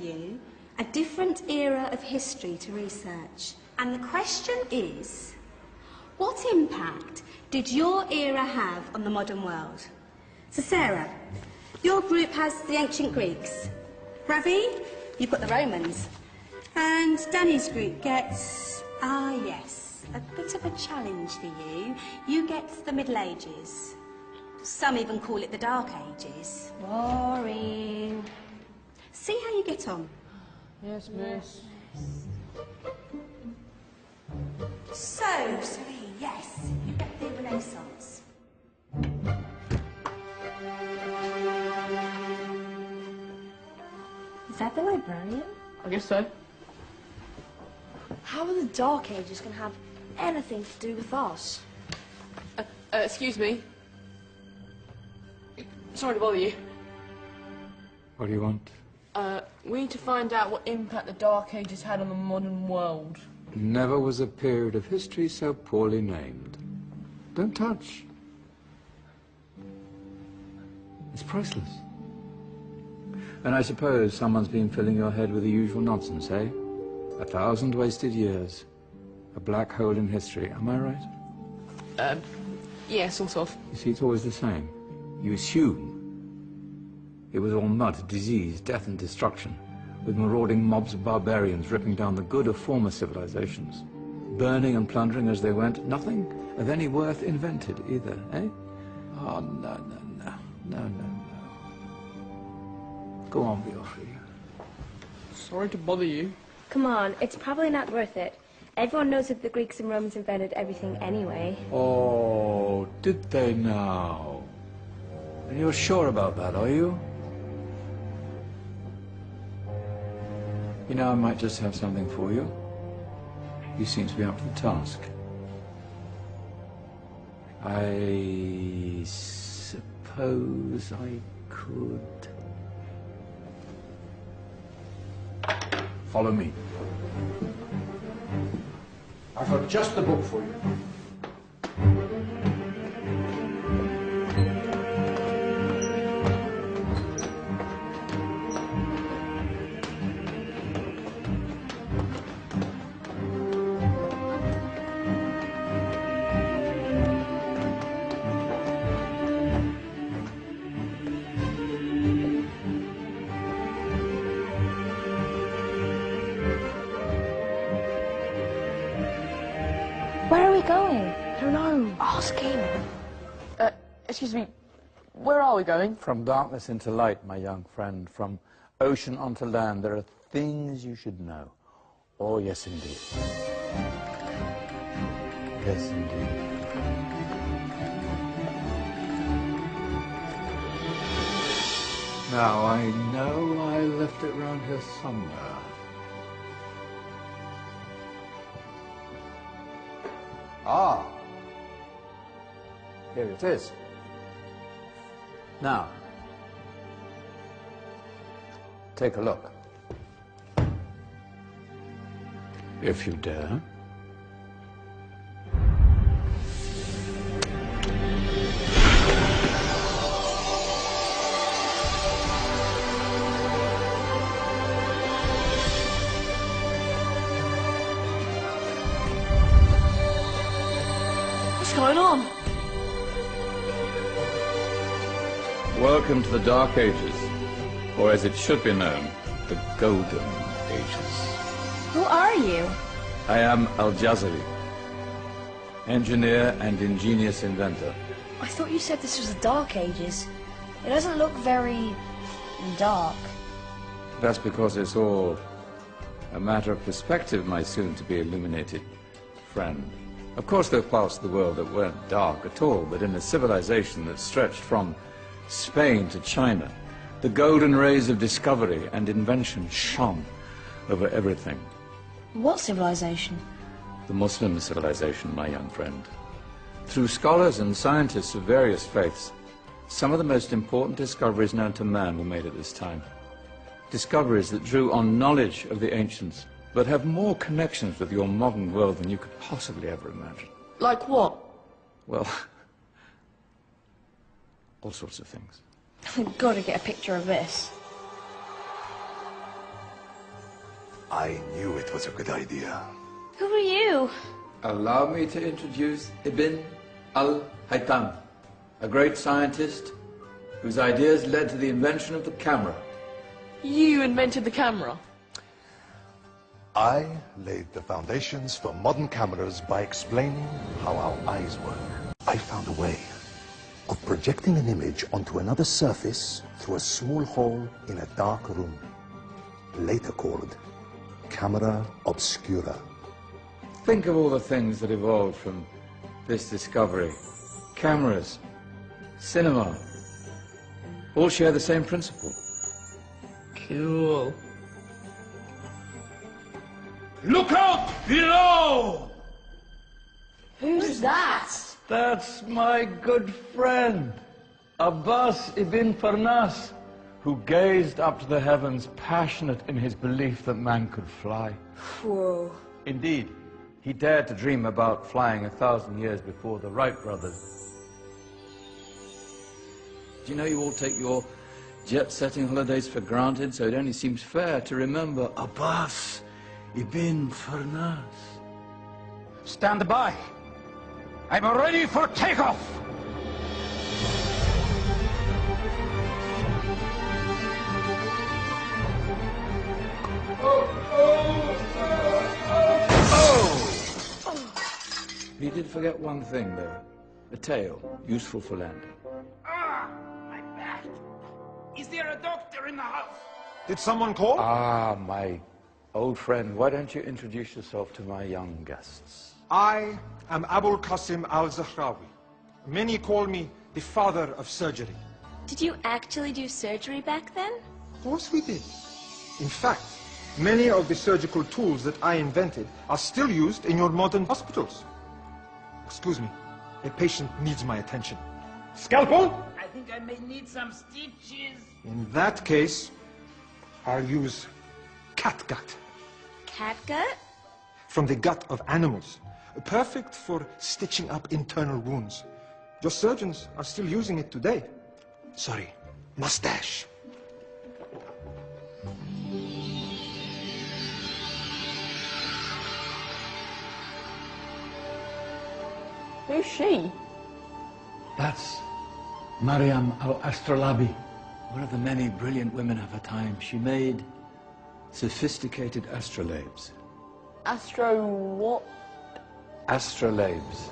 you a different era of history to research. And the question is, what impact did your era have on the modern world? So Sarah, your group has the ancient Greeks. Ravi, you've got the Romans. And Danny's group gets, yes, a bit of a challenge for you. You get the Middle Ages. Some even call it the Dark Ages. Boring. See how you get on. Yes, miss. So, Sari, yes, you get the Renaissance. Is that the librarian? I guess so. How are the Dark Ages going to have anything to do with us? Excuse me. Sorry to bother you. What do you want? We need to find out what impact the Dark Ages had on the modern world. Never was a period of history so poorly named. Don't touch. It's priceless. And I suppose someone's been filling your head with the usual nonsense, eh? 1,000 wasted years. A black hole in history, am I right? Yeah, sort of. You see, it's always the same. You assume it was all mud, disease, death and destruction, with marauding mobs of barbarians ripping down the good of former civilizations, burning and plundering as they went, nothing of any worth invented either, eh? Oh, no. Go on, Beatrice. Sorry to bother you. Come on, it's probably not worth it. Everyone knows that the Greeks and Romans invented everything anyway. Oh, did they now? And you're sure about that, are you? You know, I might just have something for you. You seem to be up to the task. I suppose I could... Follow me. I've got just the book for you. Where are we going? I don't know. Ask him. Excuse me, where are we going? From darkness into light, my young friend. From ocean onto land. There are things you should know. Oh, yes, indeed. Yes, indeed. Now, I know I left it round here somewhere. Ah, here it is. Now, take a look. If you dare. What's going on? Welcome to the Dark Ages, or as it should be known, the Golden Ages. Who are you? I am Al-Jazari, engineer and ingenious inventor. I thought you said this was the Dark Ages. It doesn't look very dark. That's because it's all a matter of perspective, my soon-to-be illuminated friend. Of course, there are parts of the world that weren't dark at all, but in a civilization that stretched from Spain to China, the golden rays of discovery and invention shone over everything. What civilization? The Muslim civilization, my young friend. Through scholars and scientists of various faiths, some of the most important discoveries known to man were made at this time. Discoveries that drew on knowledge of the ancients, but have more connections with your modern world than you could possibly ever imagine. Like what? Well, all sorts of things. I've got to get a picture of this. I knew it was a good idea. Who are you? Allow me to introduce Ibn al-Haytham, a great scientist whose ideas led to the invention of the camera. You invented the camera? I laid the foundations for modern cameras by explaining how our eyes work. I found a way of projecting an image onto another surface through a small hole in a dark room, later called camera obscura. Think of all the things that evolved from this discovery. Cameras, cinema, all share the same principle. Cool. Look out below! Who's that? That's my good friend, Abbas ibn Farnas, who gazed up to the heavens, passionate in his belief that man could fly. Whoa. Indeed, he dared to dream about flying 1,000 years before the Wright brothers. Do you know you all take your jet-setting holidays for granted, so it only seems fair to remember Abbas ibn Farnas. Stand by. I'm ready for takeoff. You did forget one thing, though. A tail, useful for landing. Ah, my back. Is there a doctor in the house? Did someone call? Ah, my old friend, why don't you introduce yourself to my young guests? I am Abul Qasim al-Zahrawi. Many call me the father of surgery. Did you actually do surgery back then? Of course we did. In fact, many of the surgical tools that I invented are still used in your modern hospitals. Excuse me, a patient needs my attention. Scalpel? I think I may need some stitches. In that case, I'll use catgut. Catgut? From the gut of animals. Perfect for stitching up internal wounds. Your surgeons are still using it today. Sorry, mustache. Who's she? That's Maryam al-Astrolabi, one of the many brilliant women of her time. She made sophisticated astrolabes. Astro what? Astrolabes.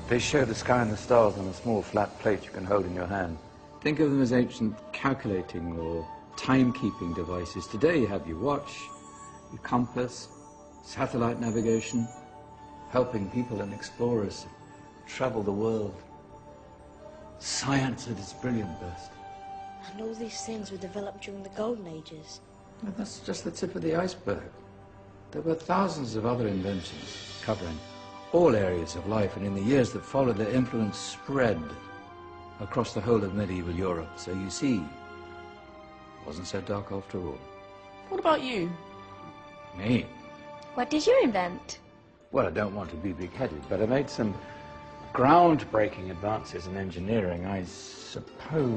They show the sky and the stars on a small flat plate you can hold in your hand. Think of them as ancient calculating or timekeeping devices. Today you have your watch, your compass, satellite navigation, helping people and explorers travel the world. Science at its brilliant best. And all these things were developed during the Golden Ages. Well, that's just the tip of the iceberg. There were thousands of other inventions covering all areas of life, and in the years that followed, their influence spread across the whole of medieval Europe. So you see, it wasn't so dark after all. What about you? Me? What did you invent? Well, I don't want to be big-headed, but I made some groundbreaking advances in engineering. I suppose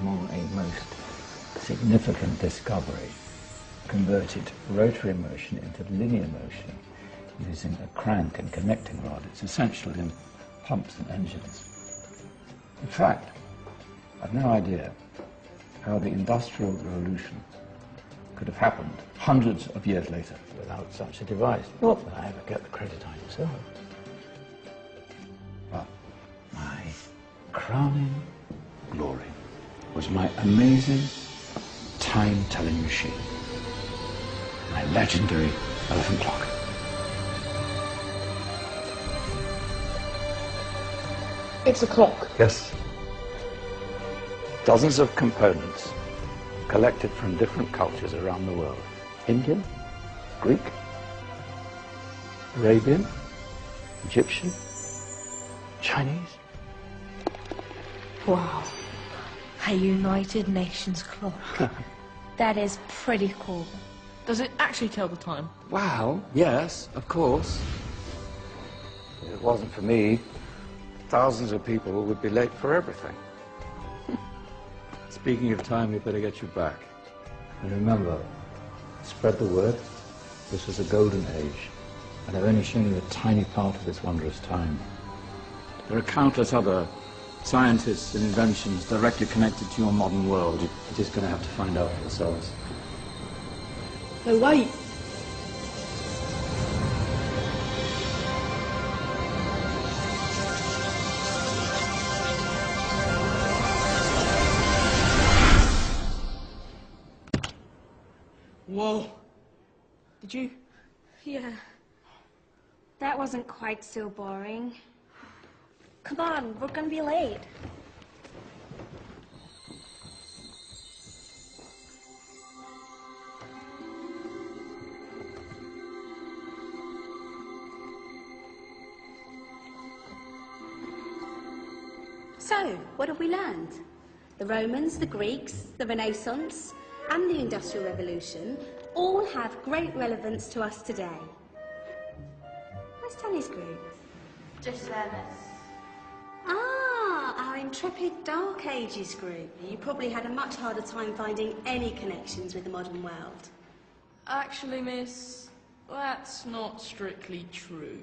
my most significant discovery converted rotary motion into linear motion using a crank and connecting rod. It's essential in pumps and engines. In fact, I've no idea how the Industrial Revolution could have happened hundreds of years later without such a device. Not that I ever get the credit I deserve. But my crowning glory was my amazing time-telling machine, my legendary elephant clock. It's a clock. Yes. Dozens of components collected from different cultures around the world. Indian, Greek, Arabian, Egyptian, Chinese. Wow. A United Nations clock. That is pretty cool. Does it actually tell the time? Well, yes, of course. If it wasn't for me, thousands of people would be late for everything. Speaking of time, we better get you back. And remember, Spread the word. This was a golden age, and I've only shown you a tiny part of this wondrous time. There are countless other scientists and inventions directly connected to your modern world. You're just going to have to find out for yourselves. So wait. Whoa. Did you? Yeah. That wasn't quite so boring. Come on, we're gonna be late. So, what have we learned? The Romans, the Greeks, the Renaissance, and the Industrial Revolution all have great relevance to us today. Where's Tony's group? Just them. Ah, our intrepid Dark Ages group. You probably had a much harder time finding any connections with the modern world. Actually, miss, that's not strictly true.